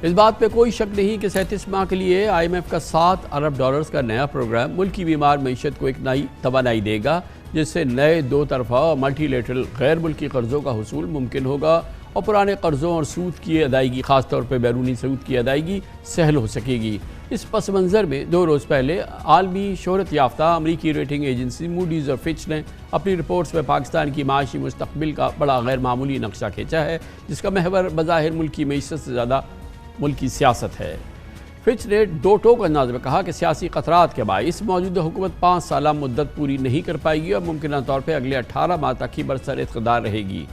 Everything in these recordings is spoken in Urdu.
اس بات پہ کوئی شک نہیں کہ 37 ماہ کے لیے IMF کا $7 ارب کا نیا پروگرام ملک کی بیمار معیشت کو ایک نئی توانائی دے گا، جس سے نئے دو طرفہ اور ملٹی لیٹرل غیر ملکی قرضوں کا حصول ممکن ہوگا اور پرانے قرضوں اور سود کی ادائیگی، خاص طور پہ بیرونی سود کی ادائیگی سہل ہو سکے گی۔ اس پس منظر میں 2 روز پہلے عالمی شہرت یافتہ امریکی ریٹنگ ایجنسی موڈیز اور فچ نے اپنی رپورٹس میں پاکستان کی معاشی مستقبل کا بڑا غیر معمولی نقشہ کھینچا ہے، جس کا محور بظاہر ملکی معیشت سے زیادہ ملکی سیاست ہے۔ فچ نے 2 ٹوک انداز میں کہا کہ سیاسی خطرات کے باعث موجودہ حکومت 5 سالہ مدت پوری نہیں کر پائے گی اور ممکنہ طور پہ اگلے 18 ماہ تک ہی برسر اقتدار رہے گی۔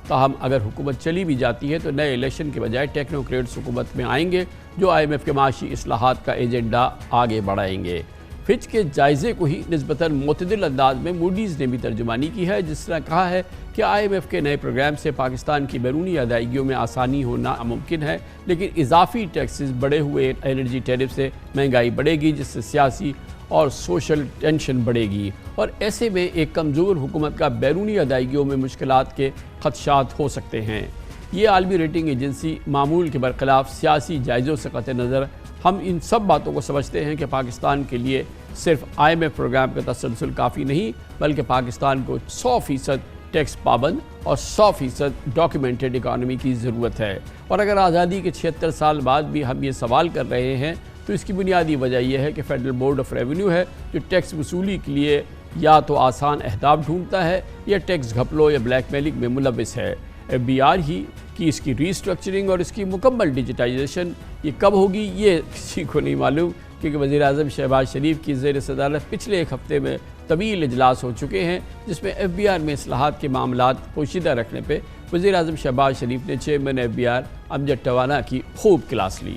تاہم اگر حکومت چلی بھی جاتی ہے تو نئے الیکشن کے بجائے ٹیکنوکریٹس حکومت میں آئیں گے جو IMF کے معاشی اصلاحات کا ایجنڈا آگے بڑھائیں گے۔ فچ کے جائزے کو ہی نسبتاً معتدل انداز میں موڈیز نے بھی ترجمانی کی ہے، جس نے کہا ہے کہ IMF کے نئے پروگرام سے پاکستان کی بیرونی ادائیگیوں میں آسانی ہونا ممکن ہے، لیکن اضافی ٹیکسز، بڑھے ہوئے انرجی ٹیرف سے مہنگائی بڑھے گی، جس سے سیاسی اور سوشل ٹینشن بڑھے گی، اور ایسے میں ایک کمزور حکومت کا بیرونی ادائیگیوں میں مشکلات کے خدشات ہو سکتے ہیں۔ یہ عالمی ریٹنگ ایجنسی معمول کے برخلاف سیاسی جائزوں سے قطع نظر ہم ان سب باتوں کو سمجھتے ہیں کہ پاکستان کے لیے صرف IMF پروگرام کا تسلسل کافی نہیں، بلکہ پاکستان کو 100% ٹیکس پابند اور 100% ڈاکیومنٹڈ اکانومی کی ضرورت ہے۔ اور اگر آزادی کے 76 سال بعد بھی ہم یہ سوال کر رہے ہیں تو اس کی بنیادی وجہ یہ ہے کہ فیڈرل بورڈ آف ریونیو ہے جو ٹیکس وصولی کے لیے یا تو آسان اہداف ڈھونڈتا ہے یا ٹیکس گھپلوں یا بلیک میلنگ میں ملوث ہے۔ FBR ہی کی اس کی ری اسٹرکچرنگ اور اس کی مکمل ڈیجیٹائزیشن یہ کب ہوگی یہ کسی کو نہیں معلوم، کیونکہ وزیر اعظم شہباز شریف کی زیر صدارت پچھلے ایک ہفتے میں طویل اجلاس ہو چکے ہیں، جس میں FBR میں اصلاحات کے معاملات پوشیدہ رکھنے پہ وزیر اعظم شہباز شریف نے چیئرمین FBR امجد ٹوانا کی خوب کلاس لی۔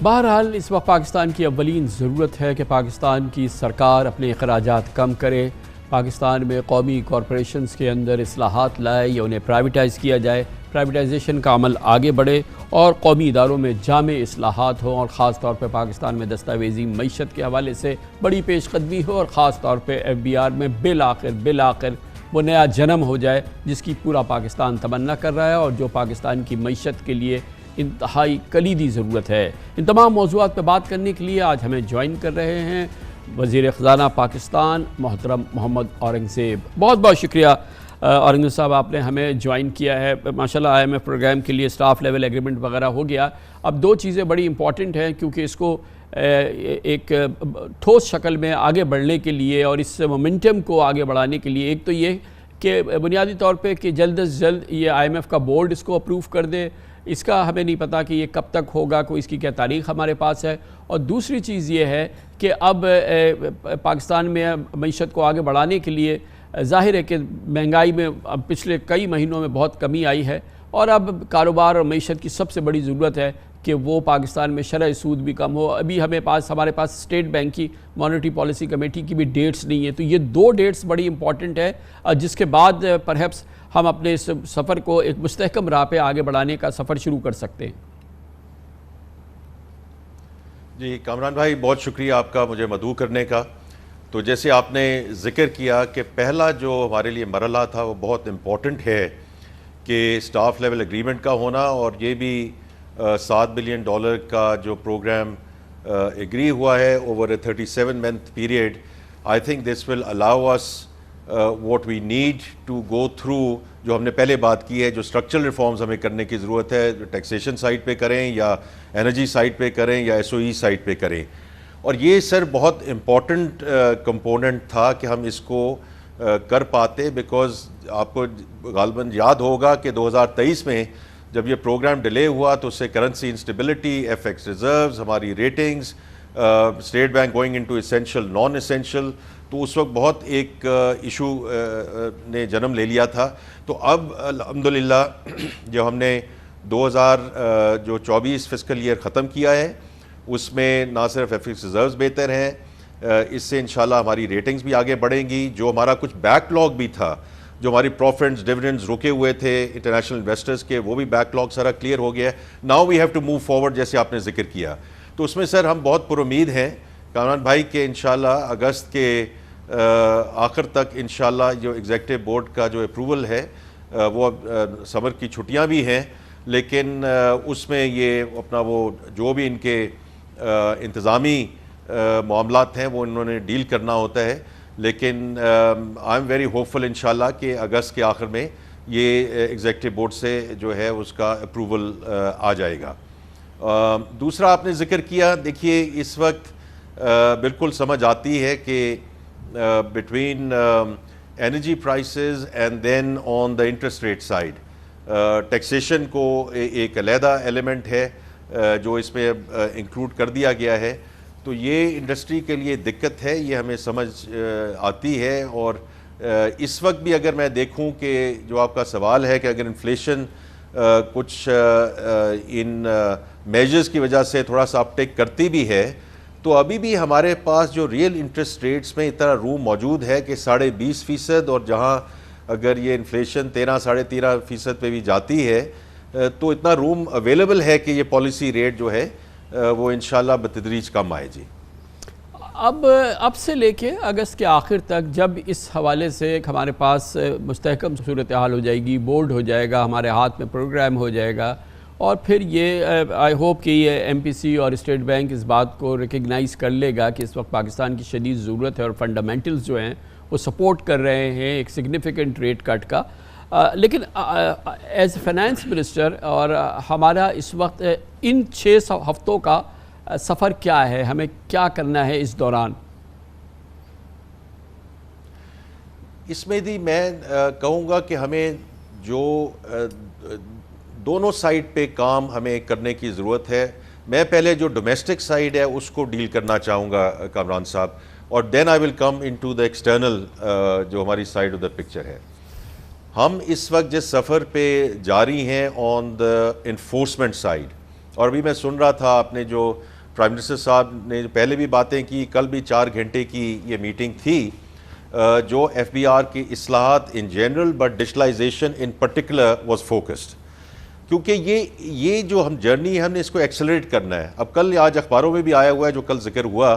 بہرحال اس وقت پاکستان کی اولین ضرورت ہے کہ پاکستان کی سرکار اپنے اخراجات کم کرے، پاکستان میں قومی کارپوریشنز کے اندر اصلاحات لائے یا انہیں پرائیویٹائز کیا جائے، پرائیویٹائزیشن کا عمل آگے بڑھے اور قومی اداروں میں جامع اصلاحات ہوں، اور خاص طور پہ پاکستان میں دستاویزی معیشت کے حوالے سے بڑی پیش قدمی ہو، اور خاص طور پہ FBR میں بالآخر وہ نیا جنم ہو جائے جس کی پورا پاکستان تمنا کر رہا ہے اور جو پاکستان کی معیشت کے لیے انتہائی کلیدی ضرورت ہے۔ ان تمام موضوعات پہ بات کرنے کے لیے آج ہمیں جوائن کر رہے ہیں وزیر خزانہ پاکستان محترم محمد اورنگزیب۔ بہت بہت شکریہ اورنگزیب صاحب، آپ نے ہمیں جوائن کیا ہے۔ ماشاءاللہ IMF پروگرام کے لیے سٹاف لیول ایگریمنٹ وغیرہ ہو گیا۔ اب 2 چیزیں بڑی امپورٹنٹ ہیں کیونکہ اس کو ایک ٹھوس شکل میں آگے بڑھنے کے لیے اور اس مومنٹم کو آگے بڑھانے کے لیے ایک تو یہ کہ بنیادی طور پہ کہ جلد از جلد یہ IMF کا بورڈ اس کو اپروو کر دے، اس کا ہمیں نہیں پتا کہ یہ کب تک ہوگا، کوئی اس کی کیا تاریخ ہمارے پاس ہے، اور دوسری چیز یہ ہے کہ اب پاکستان میں معیشت کو آگے بڑھانے کے لیے ظاہر ہے کہ مہنگائی میں اب پچھلے کئی مہینوں میں بہت کمی آئی ہے، اور اب کاروبار اور معیشت کی سب سے بڑی ضرورت ہے کہ وہ پاکستان میں شرح سود بھی کم ہو۔ ابھی ہمارے پاس اسٹیٹ بینک کی مانیٹری پالیسی کمیٹی کی بھی ڈیٹس نہیں ہیں، تو یہ 2 ڈیٹس بڑی امپورٹنٹ ہے جس کے بعد پرہیپس ہم اپنے اس سفر کو ایک مستحکم راہ پہ آگے بڑھانے کا سفر شروع کر سکتے ہیں۔ جی کامران بھائی، بہت شکریہ آپ کا مجھے مدعو کرنے کا۔ تو جیسے آپ نے ذکر کیا کہ پہلا جو ہمارے لیے مرحلہ تھا وہ بہت امپورٹنٹ ہے کہ سٹاف لیول ایگریمنٹ کا ہونا، اور یہ بھی $7 بلین کا جو پروگرام ایگری ہوا ہے over a 37 month period. I think this will allow us what we need to go through, جو ہم نے پہلے بات کی ہے، جو اسٹرکچرل ریفارمز ہمیں کرنے کی ضرورت ہے، ٹیکسیشن سائٹ پہ کریں یا انرجی سائٹ پہ کریں یا SOE سائٹ پہ کریں۔ اور یہ سر بہت امپورٹنٹ کمپوننٹ تھا کہ ہم اس کو کر پاتے، بیکاز آپ کو غالباً یاد ہوگا کہ 2023 میں جب یہ پروگرام ڈیلے ہوا تو اس سے کرنسی انسٹیبلٹی، FX ریزروز، ہماری ratings, state bank going into essential naan essential, تو اس وقت بہت ایک ایشو نے جنم لے لیا تھا۔ تو اب الحمدللہ جو ہم نے 2024 فسکل ایئر ختم کیا ہے، اس میں نہ صرف FX ریزروز بہتر ہیں، اس سے انشاءاللہ ہماری ریٹنگز بھی آگے بڑھیں گی۔ جو ہمارا کچھ بیک لاگ بھی تھا، جو ہماری پروفٹس ڈیویڈنڈز رکے ہوئے تھے انٹرنیشنل انویسٹرز کے، وہ بھی بیک لاگ سارا کلیئر ہو گیا ہے۔ Now we have to move forward, جیسے آپ نے ذکر کیا۔ تو اس میں سر ہم بہت پر امید ہیں کامران بھائی کہ انشاءاللہ اگست کے آخر تک انشاءاللہ جو ایگزیکٹو بورڈ کا جو اپروول ہے، وہ اب سمر کی چھٹیاں بھی ہیں، لیکن اس میں یہ اپنا وہ جو بھی ان کے انتظامی معاملات ہیں وہ انہوں نے ڈیل کرنا ہوتا ہے. لیکن آئی ایم ویری ہوپفل انشاءاللہ کہ اگست کے آخر میں یہ ایگزیکٹو بورڈ سے جو ہے اس کا اپروول آ جائے گا. دوسرا آپ نے ذکر کیا, دیکھیے اس وقت بالکل سمجھ آتی ہے کہ between energy prices and then on the interest rate side taxation کو ایک علیحدہ ایلیمنٹ ہے جو اس میں انکلوڈ کر دیا گیا ہے. تو یہ انڈسٹری کے لیے دقت ہے, یہ ہمیں سمجھ آتی ہے. اور اس وقت بھی اگر میں دیکھوں کہ جو آپ کا سوال ہے کہ اگر انفلیشن کچھ ان میجرز کی وجہ سے تھوڑا سا اپٹیک کرتی بھی ہے, تو ابھی بھی ہمارے پاس جو ریئل انٹرسٹ ریٹس میں اتنا روم موجود ہے کہ 20.5%, اور جہاں اگر یہ انفلیشن 13-13.5% پہ بھی جاتی ہے تو اتنا روم اویلیبل ہے کہ یہ پالیسی ریٹ جو ہے وہ انشاءاللہ بتدریج کم آئے. جی اب سے لے کے اگست کے آخر تک جب اس حوالے سے ایک ہمارے پاس مستحکم صورتحال ہو جائے گی, بورڈ ہو جائے گا, ہمارے ہاتھ میں پروگرام ہو جائے گا, اور پھر یہ آئی ہوپ کہ یہ ایم پی سی اور اسٹیٹ بینک اس بات کو ریکگنائز کر لے گا کہ اس وقت پاکستان کی شدید ضرورت ہے اور فنڈامنٹلز جو ہیں وہ سپورٹ کر رہے ہیں ایک سگنیفیکنٹ ریٹ کٹ کا. لیکن ایز فائنانس منسٹر اور ہمارا اس وقت ان 6 ہفتوں کا سفر کیا ہے, ہمیں کیا کرنا ہے اس دوران؟ اس میں بھی میں کہوں گا کہ ہمیں جو دونوں سائڈ پہ کام ہمیں کرنے کی ضرورت ہے. میں پہلے جو ڈومیسٹک سائڈ ہے اس کو ڈیل کرنا چاہوں گا کامران صاحب, اور دین آئی ول کم انٹو دا ایکسٹرنل جو ہماری سائڈ آف دا پکچر ہے. ہم اس وقت جس سفر پہ جاری ہیں آن دا انفورسمنٹ سائڈ, اور ابھی میں سن رہا تھا آپ نے جو پرائم منسٹر صاحب نے پہلے بھی باتیں کی, کل بھی 4 گھنٹے کی یہ میٹنگ تھی جو ایف بی آر کی اصلاحات in general but digitalization in particular was focused, کیونکہ یہ جو ہم جرنی ہے ہم نے اس کو ایکسلریٹ کرنا ہے. اب کل آج اخباروں میں بھی آیا ہوا ہے جو کل ذکر ہوا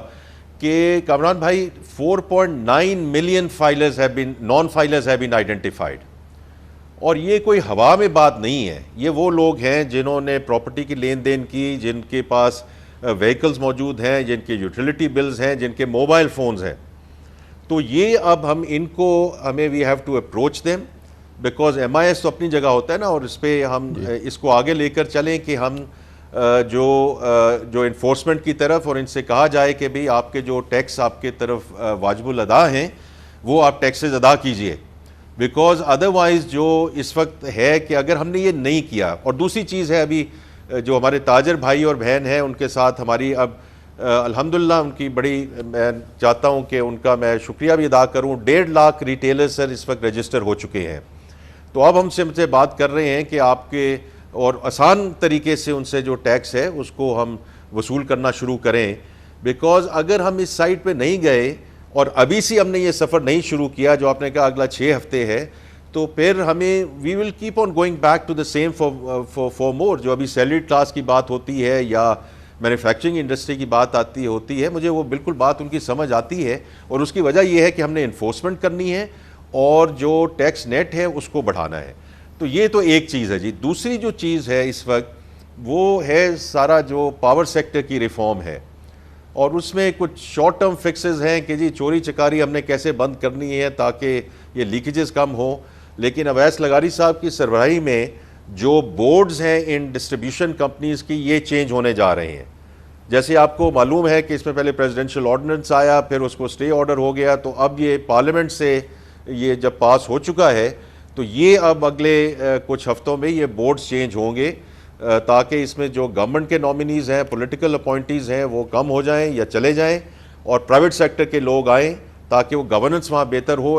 کہ کامران بھائی 4.9 million non filers have been identified, اور یہ کوئی ہوا میں بات نہیں ہے. یہ وہ لوگ ہیں جنہوں نے پراپرٹی کی لین دین کی, جن کے پاس وہیکلز موجود ہیں, جن کے یوٹیلیٹی بلز ہیں, جن کے موبائل فونز ہیں. تو یہ اب ہمیں we have to approach them, because M I S تو اپنی جگہ ہوتا ہے نا, اور اس پہ ہم اس کو آگے لے کر چلیں کہ ہم جو انفورسمنٹ کی طرف, اور ان سے کہا جائے کہ بھئی آپ کے جو ٹیکس آپ کے طرف واجب الادا ہیں وہ آپ ٹیکسز ادا کیجئے, بیکاز ادروائز جو اس وقت ہے کہ اگر ہم نے یہ نہیں کیا. اور دوسری چیز ہے, ابھی جو ہمارے تاجر بھائی اور بہن ہیں ان کے ساتھ ہماری اب الحمدللہ ان کی بڑی, میں چاہتا ہوں کہ ان کا میں شکریہ بھی ادا کروں, 1.5 لاکھ ریٹیلر سر اس وقت رجسٹر ہو چکے ہیں. تو اب ہم سے بات کر رہے ہیں کہ آپ کے, اور آسان طریقے سے ان سے جو ٹیکس ہے اس کو ہم وصول کرنا شروع کریں, بیکاز اگر ہم اس سائٹ پہ نہیں گئے اور ابھی سے ہم نے یہ سفر نہیں شروع کیا جو آپ نے کہا اگلا 6 ہفتے ہے, تو پھر ہمیں we will keep on going back to the same for more. جو ابھی سیلریڈ کلاس کی بات ہوتی ہے یا مینوفیکچرنگ انڈسٹری کی بات ہوتی ہے, مجھے وہ بالکل بات ان کی سمجھ آتی ہے, اور اس کی وجہ یہ ہے کہ ہم نے انفورسمنٹ کرنی ہے اور جو ٹیکس نیٹ ہے اس کو بڑھانا ہے. تو یہ تو ایک چیز ہے. جی دوسری جو چیز ہے اس وقت وہ ہے سارا جو پاور سیکٹر کی ریفارم ہے, اور اس میں کچھ شارٹ ٹرم فکسز ہیں کہ جی چوری چکاری ہم نے کیسے بند کرنی ہے تاکہ یہ لیکیجز کم ہوں. لیکن اویس لغاری صاحب کی سربراہی میں جو بورڈز ہیں ان ڈسٹریبیوشن کمپنیز کی یہ چینج ہونے جا رہے ہیں. جیسے آپ کو معلوم ہے کہ اس میں پہلے پریزیڈنشل آرڈیننس آیا, پھر اس کو اسٹے آرڈر ہو گیا, تو اب یہ پارلیمنٹ سے یہ جب پاس ہو چکا ہے تو یہ اب اگلے کچھ ہفتوں میں یہ بورڈز چینج ہوں گے تاکہ اس میں جو گورنمنٹ کے نامینیز ہیں, پولیٹیکل اپوائنٹیز ہیں, وہ کم ہو جائیں یا چلے جائیں, اور پرائیویٹ سیکٹر کے لوگ آئیں تاکہ وہ گورننس وہاں بہتر ہو.